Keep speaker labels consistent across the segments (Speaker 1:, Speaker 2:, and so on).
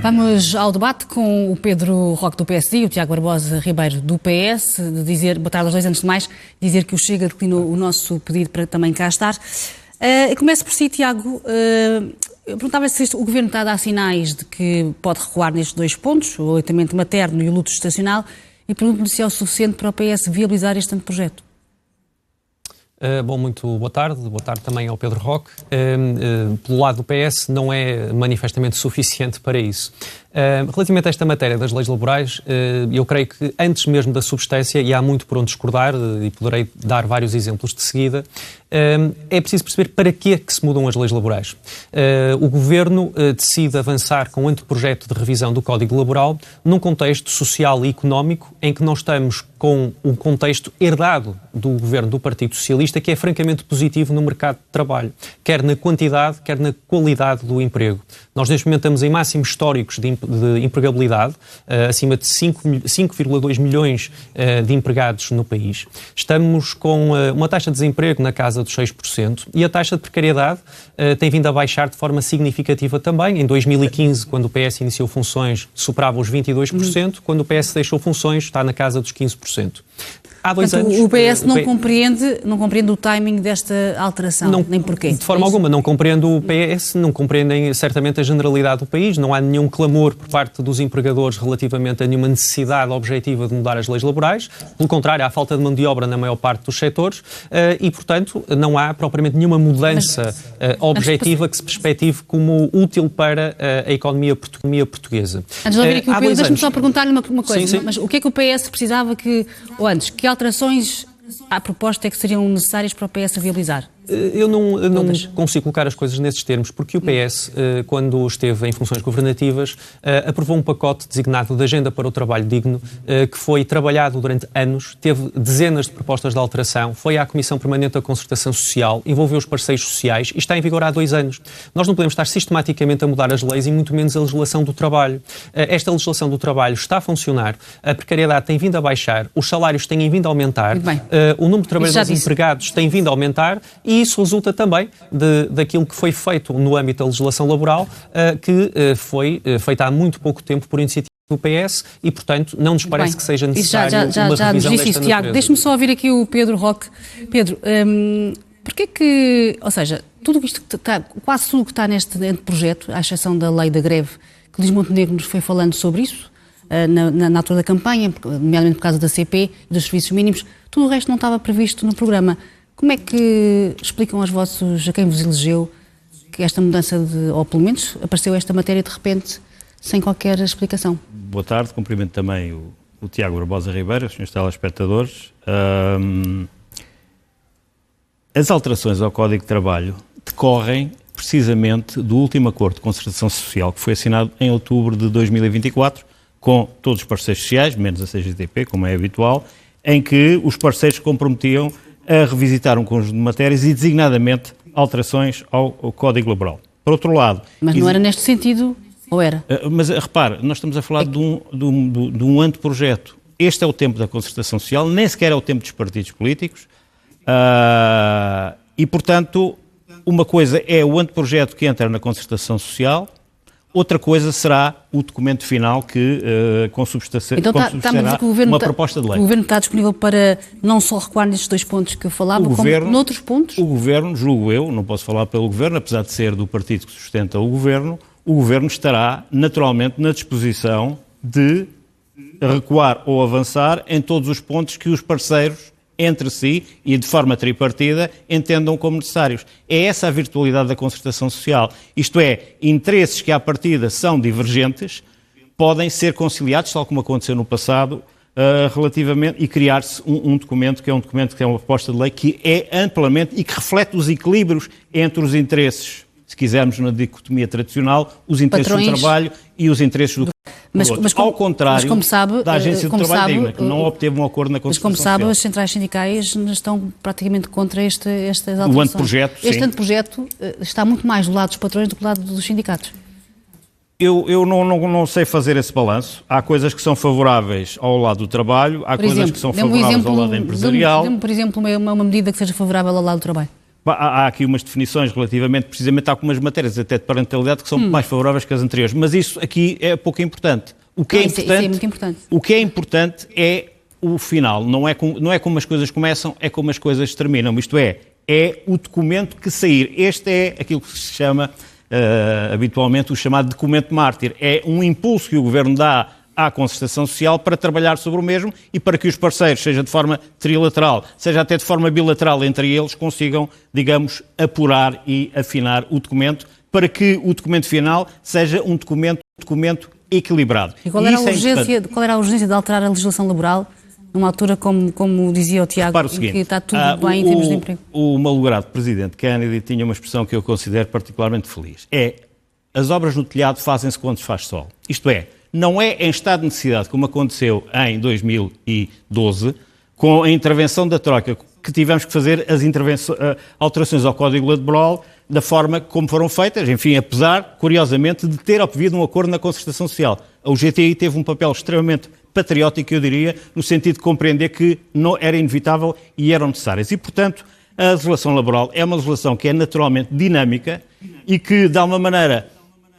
Speaker 1: Vamos ao debate com o Pedro Roque do PSD e o Tiago Barbosa Ribeiro do PS. Boa tarde aos dois, antes de mais, dizer que o Chega declinou o nosso pedido para também cá estar. Começo por si, Tiago. Eu perguntava se o Governo está a dar sinais de que pode recuar nestes dois pontos, o aleitamento materno e o luto gestacional, e pergunto-lhe se é o suficiente para o PS viabilizar este projeto.
Speaker 2: Muito boa tarde também ao Pedro Roque. Pelo lado do PS não é manifestamente suficiente para isso. Relativamente a esta matéria das leis laborais, eu creio que antes mesmo da substância, e há muito por onde discordar, e poderei dar vários exemplos de seguida, é preciso perceber para que é que se mudam as leis laborais. O Governo decide avançar com um anteprojeto de revisão do Código Laboral num contexto social e económico em que nós estamos com um contexto herdado do Governo do Partido Socialista que é francamente positivo no mercado de trabalho, quer na quantidade, quer na qualidade do emprego. Nós neste momento estamos em máximos históricos de empregabilidade, acima de 5,2 milhões de empregados no país. Estamos com uma taxa de desemprego na casa dos 6% e a taxa de precariedade tem vindo a baixar de forma significativa também. Em 2015, quando o PS iniciou funções, superava os 22%, quando o PS deixou funções, está na casa dos 15%. Há 2 anos...
Speaker 1: O PS não compreende o timing desta alteração, nem porquê.
Speaker 2: De forma alguma, não compreende o PS, não compreendem certamente a generalidade do país, não há nenhum clamor por parte dos empregadores relativamente a nenhuma necessidade objetiva de mudar as leis laborais, pelo contrário, há falta de mão de obra na maior parte dos setores e, portanto, não há propriamente nenhuma mudança objetiva que se perspective como útil para a economia portuguesa.
Speaker 1: Antes de ouvir aqui o Pedro, deixe-me só perguntar-lhe uma coisa, sim. Mas o que é que o PS precisava ou antes, que alterações à proposta é que seriam necessárias para o PS viabilizar?
Speaker 2: Eu não consigo colocar as coisas nesses termos, porque o PS, quando esteve em funções governativas, aprovou um pacote designado de Agenda para o Trabalho Digno, que foi trabalhado durante anos, teve dezenas de propostas de alteração, foi à Comissão Permanente da Concertação Social, envolveu os parceiros sociais e está em vigor há 2 anos. Nós não podemos estar sistematicamente a mudar as leis e muito menos a legislação do trabalho. Esta legislação do trabalho está a funcionar, a precariedade tem vindo a baixar, os salários têm vindo a aumentar, o número de trabalhadores empregados tem vindo a aumentar e isso resulta também daquilo que foi feito no âmbito da legislação laboral, que foi feita há muito pouco tempo por iniciativa do PS e, portanto, não nos parece que seja necessário uma revisão desta natureza.
Speaker 1: Tiago, deixe-me só ouvir aqui o Pedro Roque. Pedro, porquê que, ou seja, quase tudo que está neste projeto, à exceção da lei da greve, que Luís Montenegro nos foi falando sobre isso, na altura da campanha, nomeadamente por causa da CP e dos serviços mínimos, tudo o resto não estava previsto no programa. Como é que explicam a quem vos elegeu que esta mudança ou pelo menos apareceu esta matéria de repente sem qualquer explicação?
Speaker 3: Boa tarde, cumprimento também o Tiago Barbosa Ribeiro, os senhores telespectadores. As alterações ao Código de Trabalho decorrem precisamente do último acordo de concertação social que foi assinado em outubro de 2024 com todos os parceiros sociais, menos a CGTP, como é habitual, em que os parceiros se comprometiam a revisitar um conjunto de matérias e, designadamente, alterações ao Código Laboral. Por outro lado...
Speaker 1: Mas não era neste sentido, ou era?
Speaker 3: Mas repare, nós estamos a falar de um anteprojeto. Este é o tempo da concertação social, nem sequer é o tempo dos partidos políticos e, portanto, uma coisa é o anteprojeto que entra na concertação social, outra coisa será o documento final que consubstanciará uma proposta de lei.
Speaker 1: O Governo está disponível para não só recuar nestes 2 pontos que eu falava, como noutros pontos?
Speaker 3: O Governo, julgo eu, não posso falar pelo Governo, apesar de ser do partido que sustenta o Governo estará naturalmente na disposição de recuar ou avançar em todos os pontos que os parceiros entre si e de forma tripartida entendam como necessários. É essa a virtualidade da concertação social. Isto é, interesses que à partida são divergentes podem ser conciliados, tal como aconteceu no passado, relativamente, e criar-se um documento que é uma proposta de lei que é amplamente e que reflete os equilíbrios entre os interesses, se quisermos na dicotomia tradicional, os interesses do trabalho e os interesses do
Speaker 1: Mas
Speaker 3: ao contrário da Agência do Trabalho Digno, que não obteve um acordo na Constituição.
Speaker 1: Mas como sabe, as centrais sindicais estão praticamente contra estas alterações.
Speaker 3: O anteprojeto,
Speaker 1: este anteprojeto está muito mais do lado dos patrões do que do lado dos sindicatos.
Speaker 3: Eu não sei fazer esse balanço. Há coisas que são favoráveis ao lado do trabalho, há coisas que são favoráveis ao lado empresarial.
Speaker 1: Dê-me, por exemplo, uma medida que seja favorável ao lado do trabalho.
Speaker 3: há aqui umas definições relativamente, precisamente, a algumas matérias, até de parentalidade, que são mais favoráveis que as anteriores. Mas isso aqui é pouco importante. O que
Speaker 1: Isso é muito importante.
Speaker 3: O que é importante é o final. Não é como as coisas começam, é como as coisas terminam. Isto é o documento que sair. Este é aquilo que se chama habitualmente o chamado documento mártir. É um impulso que o Governo dá à concertação social para trabalhar sobre o mesmo e para que os parceiros, seja de forma trilateral, seja até de forma bilateral entre eles, consigam, digamos, apurar e afinar o documento para que o documento final seja um documento equilibrado.
Speaker 1: E qual era a urgência de alterar a legislação laboral numa altura, como dizia o Tiago, em que está tudo bem em termos de emprego?
Speaker 3: O malogrado presidente Kennedy tinha uma expressão que eu considero particularmente feliz. As obras no telhado fazem-se quando se faz sol. Isto é, não é em estado de necessidade, como aconteceu em 2012, com a intervenção da Troika, que tivemos que fazer as alterações ao Código Laboral da forma como foram feitas, enfim, apesar, curiosamente, de ter havido um acordo na concertação social. A UGTI teve um papel extremamente patriótico, eu diria, no sentido de compreender que não era inevitável e eram necessárias. E, portanto, a legislação laboral é uma legislação que é naturalmente dinâmica e que, de alguma maneira,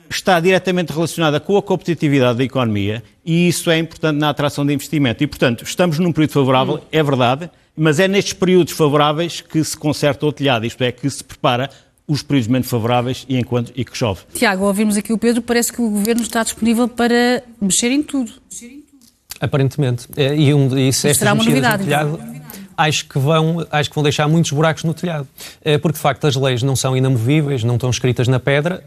Speaker 3: está diretamente relacionada com a competitividade da economia e isso é importante na atração de investimento. E, portanto, estamos num período favorável, é verdade, mas é nestes períodos favoráveis que se conserta o telhado, isto é, que se prepara os períodos menos favoráveis e que chove.
Speaker 1: Tiago, ouvimos aqui o Pedro, parece que o Governo está disponível para mexer em tudo.
Speaker 2: Aparentemente. E se
Speaker 1: será uma novidade.
Speaker 2: Acho que vão deixar muitos buracos no telhado. Porque, de facto, as leis não são inamovíveis, não estão escritas na pedra.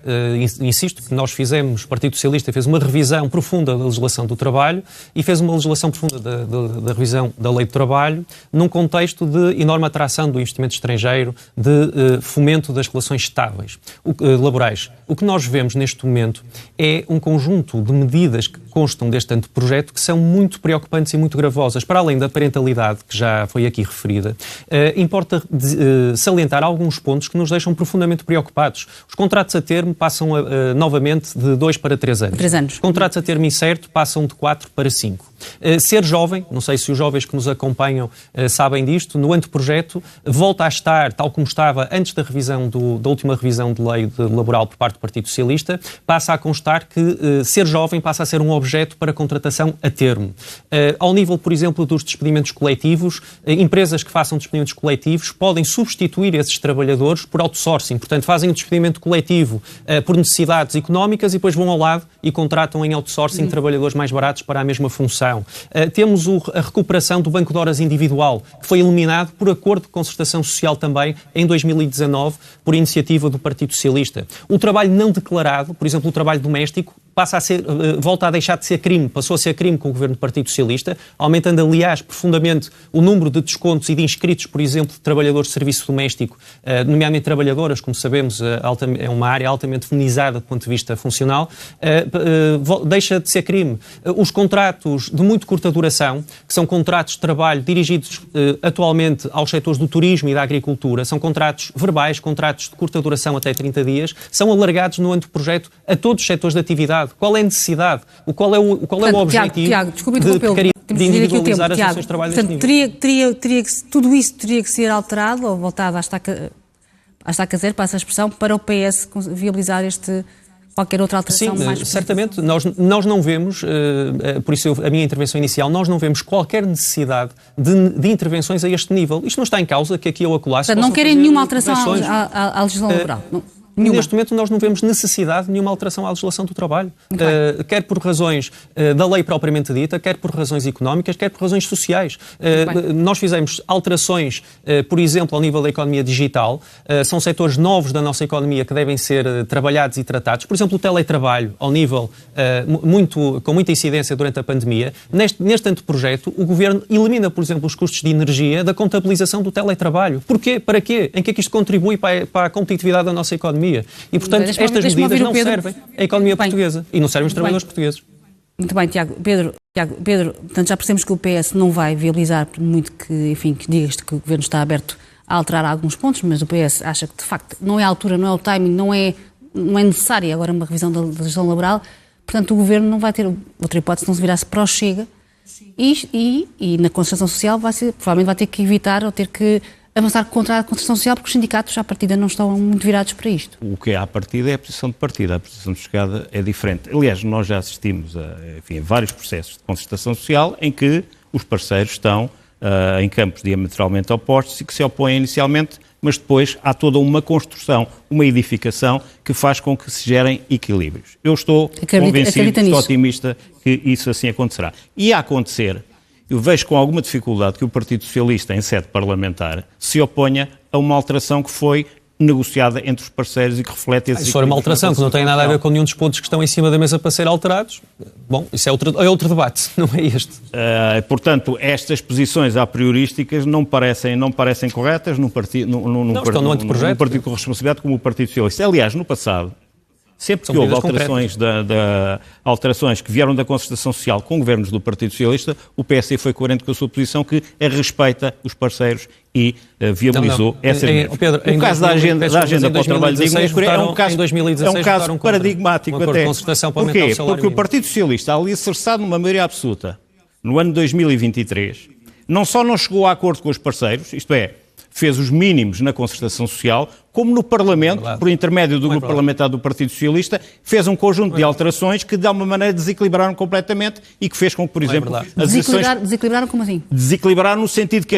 Speaker 2: Insisto, que nós o Partido Socialista fez uma revisão profunda da legislação do trabalho e fez uma legislação profunda da revisão da lei do trabalho num contexto de enorme atração do investimento estrangeiro, de fomento das relações estáveis, laborais. O que nós vemos neste momento é um conjunto de medidas que constam deste anteprojeto que são muito preocupantes e muito gravosas. Para além da parentalidade, que já foi aqui referida, importa salientar alguns pontos que nos deixam profundamente preocupados. Os contratos a termo passam novamente de 2 para 3 anos.
Speaker 1: 3 anos.
Speaker 2: Os contratos a termo incerto passam de 4 para 5. Ser jovem, não sei se os jovens que nos acompanham sabem disto, no anteprojeto volta a estar, tal como estava antes da última revisão de lei laboral por parte do Partido Socialista, passa a constar que ser jovem passa a ser um objeto para contratação a termo. Ao nível, por exemplo, dos despedimentos coletivos, empresas que façam despedimentos coletivos podem substituir esses trabalhadores por outsourcing, portanto fazem o despedimento coletivo por necessidades económicas e depois vão ao lado e contratam em outsourcing trabalhadores mais baratos para a mesma função. Temos a recuperação do banco de horas individual, que foi eliminado por acordo de concertação social também em 2019, por iniciativa do Partido Socialista. O trabalho não declarado, por exemplo, o trabalho doméstico, volta a deixar de ser crime, passou a ser crime com o governo do Partido Socialista, aumentando, aliás, profundamente o número de descontos e de inscritos, por exemplo, de trabalhadores de serviço doméstico, nomeadamente trabalhadoras, como sabemos, é uma área altamente feminizada do ponto de vista funcional, deixa de ser crime. Os contratos de muito curta duração, que são contratos de trabalho dirigidos atualmente aos setores do turismo e da agricultura, são contratos verbais, contratos de curta duração até 30 dias, são alargados no anteprojeto a todos os setores de atividade. Qual é a necessidade? Qual é o objetivo
Speaker 1: Tiago, desculpe interrompê-lo.
Speaker 2: de individualizar as relações de trabalho deste nível?
Speaker 1: Tudo isso teria que ser alterado ou voltado à estaca zero, para essa expressão, para o PS viabilizar qualquer outra alteração mais...
Speaker 2: Sim, certamente. Nós não vemos, por isso a minha intervenção inicial, nós não vemos qualquer necessidade de intervenções a este nível. Isto não está em causa que aqui ou acolá se
Speaker 1: não querem nenhuma alteração à legislação laboral? Nenhuma.
Speaker 2: Neste momento nós não vemos necessidade de nenhuma alteração à legislação do trabalho, quer por razões da lei propriamente dita, quer por razões económicas, quer por razões sociais. Nós fizemos alterações, por exemplo, ao nível da economia digital, são setores novos da nossa economia que devem ser trabalhados e tratados. Por exemplo, o teletrabalho, ao nível com muita incidência durante a pandemia. Neste anteprojeto, o Governo elimina, por exemplo, os custos de energia da contabilização do teletrabalho. Porquê? Para quê? Em que é que isto contribui para a competitividade da nossa economia? E, portanto, estas medidas não servem à economia portuguesa e não servem aos trabalhadores portugueses.
Speaker 1: Muito bem, Tiago. Pedro, portanto, já percebemos que o PS não vai viabilizar, por muito que digas que o Governo está aberto a alterar alguns pontos, mas o PS acha que, de facto, não é a altura, não é o timing, não é necessária agora uma revisão da legislação laboral. Portanto, o Governo não vai ter outra hipótese, não se virasse para o Chega e na concertação social provavelmente vai ter que evitar ou ter que avançar contra a concertação social, porque os sindicatos, à partida, não estão muito virados para isto.
Speaker 3: O que é à partida é a posição de partida, a posição de chegada é diferente. Aliás, nós já assistimos a vários processos de concertação social em que os parceiros estão em campos diametralmente opostos e que se opõem inicialmente, mas depois há toda uma construção, uma edificação que faz com que se gerem equilíbrios. Eu estou convencido, estou otimista que isso assim acontecerá. E a acontecer, eu vejo com alguma dificuldade que o Partido Socialista, em sede parlamentar, se oponha a uma alteração que foi negociada entre os parceiros e que reflete esses...
Speaker 2: Se for uma alteração que não tem nada a ver com nenhum dos pontos que estão em cima da mesa para ser alterados, bom, isso é outro debate, não é este.
Speaker 3: Portanto, estas posições a priorísticas não parecem corretas num partido com responsabilidade como o Partido Socialista. Aliás, no passado, sempre que houve alterações que vieram da concertação social com governos do Partido Socialista, o PSD foi coerente com a sua posição que respeita os parceiros e viabilizou essa mesma.
Speaker 2: Pedro,
Speaker 3: o caso da agenda para o trabalho digno é um caso paradigmático até. Porquê? Porque o Partido Socialista, ali alicerçado numa maioria absoluta, no ano 2023, não só não chegou a acordo com os parceiros, isto é, fez os mínimos na concertação social, como no Parlamento, por intermédio do grupo parlamentar do Partido Socialista, fez um conjunto de alterações que de alguma maneira desequilibraram completamente e que fez com que, por exemplo, as eleições...
Speaker 1: Desequilibraram como assim?
Speaker 3: Desequilibraram no sentido que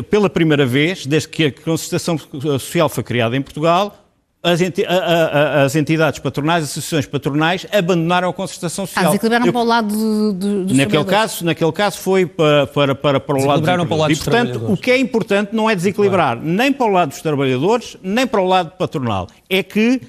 Speaker 3: pela primeira vez, desde que a concertação social foi criada em Portugal, as entidades patronais, as associações patronais, abandonaram a concertação social.
Speaker 1: Desequilibraram para o lado dos
Speaker 3: naquele caso foi para o lado dos trabalhadores. E, portanto, o que é importante não é desequilibrar nem para o lado dos trabalhadores, nem para o lado patronal. É que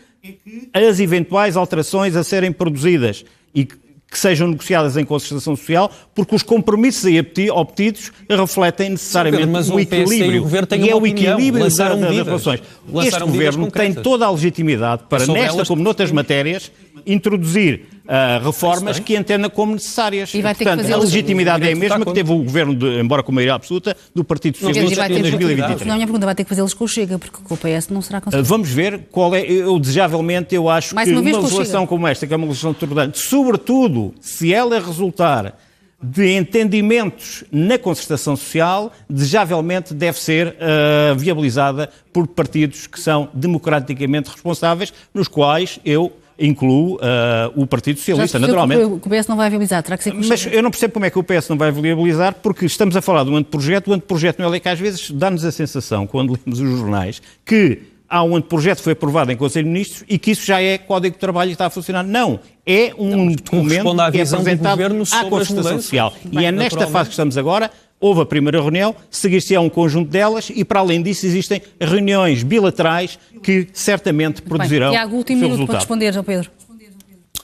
Speaker 3: as eventuais alterações a serem produzidas e que sejam negociadas em concertação social, porque os compromissos aí obtidos refletem necessariamente o equilíbrio.
Speaker 2: E
Speaker 3: é o equilíbrio das relações. Este governo tem toda a legitimidade para, nesta como noutras matérias, introduzir reformas que entenda como necessárias.
Speaker 1: E
Speaker 3: portanto, a legitimidade é a mesma que teve o governo, embora com maioria absoluta, do Partido Socialista em 2023.
Speaker 1: Não, a minha pergunta vai ter que fazê-los com o Chega, porque com o PS não será conseguido.
Speaker 3: Vamos ver qual é. Eu acho que uma legislação como esta, que é uma legislação turbulente, sobretudo se ela resultar de entendimentos na concertação social, desejavelmente deve ser viabilizada por partidos que são democraticamente responsáveis, nos quais eu incluo o Partido Socialista, naturalmente.
Speaker 1: O PS não vai viabilizar, terá que ser...
Speaker 3: Mas eu não percebo como é que o PS não vai viabilizar, porque estamos a falar do anteprojeto. O anteprojeto não é que às vezes dá-nos a sensação, quando lemos os jornais, que há um anteprojeto que foi aprovado em Conselho de Ministros e que isso já é Código de Trabalho e está a funcionar. Não, é um documento que é apresentado à concertação social. E é nesta fase que estamos agora. Houve a primeira reunião, seguir-se-á um conjunto delas e, para além disso, existem reuniões bilaterais que certamente produzirão o seu resultado.
Speaker 1: Último minuto para responder, João Pedro.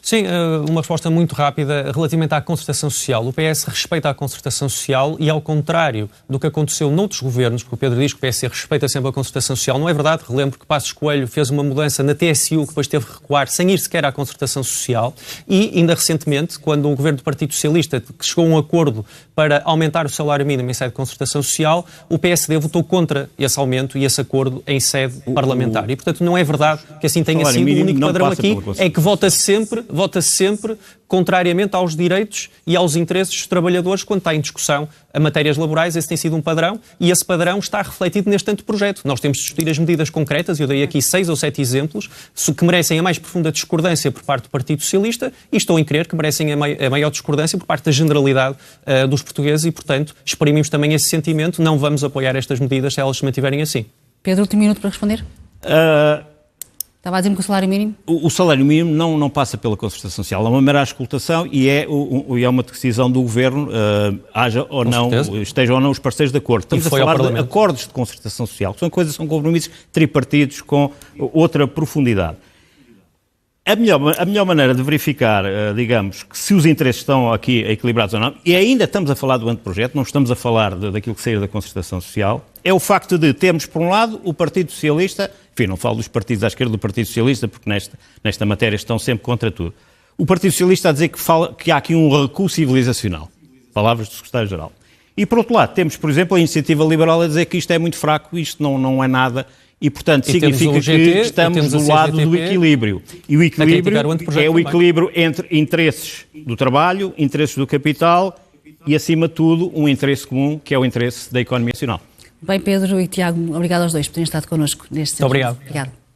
Speaker 2: Sim, uma resposta muito rápida relativamente à concertação social. O PS respeita a concertação social e, ao contrário do que aconteceu noutros governos, porque o Pedro diz que o PS respeita sempre a concertação social, não é verdade. Relembro que Passos Coelho fez uma mudança na TSU que depois teve que recuar sem ir sequer à concertação social e, ainda recentemente, quando o governo do Partido Socialista chegou a um acordo para aumentar o salário mínimo em sede de concertação social, o PSD votou contra esse aumento e esse acordo em sede parlamentar. E, portanto, não é verdade que assim tenha sido. O único padrão aqui é que vota sempre contrariamente aos direitos e aos interesses dos trabalhadores quando está em discussão a matérias laborais. Esse tem sido um padrão e esse padrão está refletido neste anteprojeto. Nós temos de discutir as medidas concretas, eu dei aqui 6 ou 7 exemplos, que merecem a mais profunda discordância por parte do Partido Socialista e estou em crer que merecem a maior discordância por parte da generalidade dos portugueses e, portanto, exprimimos também esse sentimento. Não vamos apoiar estas medidas se elas se mantiverem assim.
Speaker 1: Pedro, último minuto para responder. Estava a dizer-me que o salário mínimo?
Speaker 3: O salário mínimo não passa pela concertação social. É uma mera auscultação e é uma decisão do Governo, haja ou não, estejam ou não os parceiros de acordo. Estamos a falar de acordos de concertação social, que são compromissos tripartidos com outra profundidade. A melhor maneira de verificar, digamos, que se os interesses estão aqui equilibrados ou não, e ainda estamos a falar do anteprojeto, não estamos a falar daquilo que sair da concertação social, é o facto de termos, por um lado, o Partido Socialista, enfim, não falo dos partidos à esquerda do Partido Socialista, porque nesta matéria estão sempre contra tudo. O Partido Socialista a dizer que há aqui um recuo civilizacional. Palavras do Secretário-Geral. E, por outro lado, temos, por exemplo, a Iniciativa Liberal a dizer que isto é muito fraco, isto não é nada... E, portanto, significa que estamos do lado do equilíbrio. E o equilíbrio é o equilíbrio entre interesses do trabalho, interesses do capital e, acima de tudo, um interesse comum, que é o interesse da economia nacional.
Speaker 1: Bem, Pedro e Tiago, obrigado aos dois por terem estado connosco neste.
Speaker 2: Muito obrigado.
Speaker 1: Obrigado.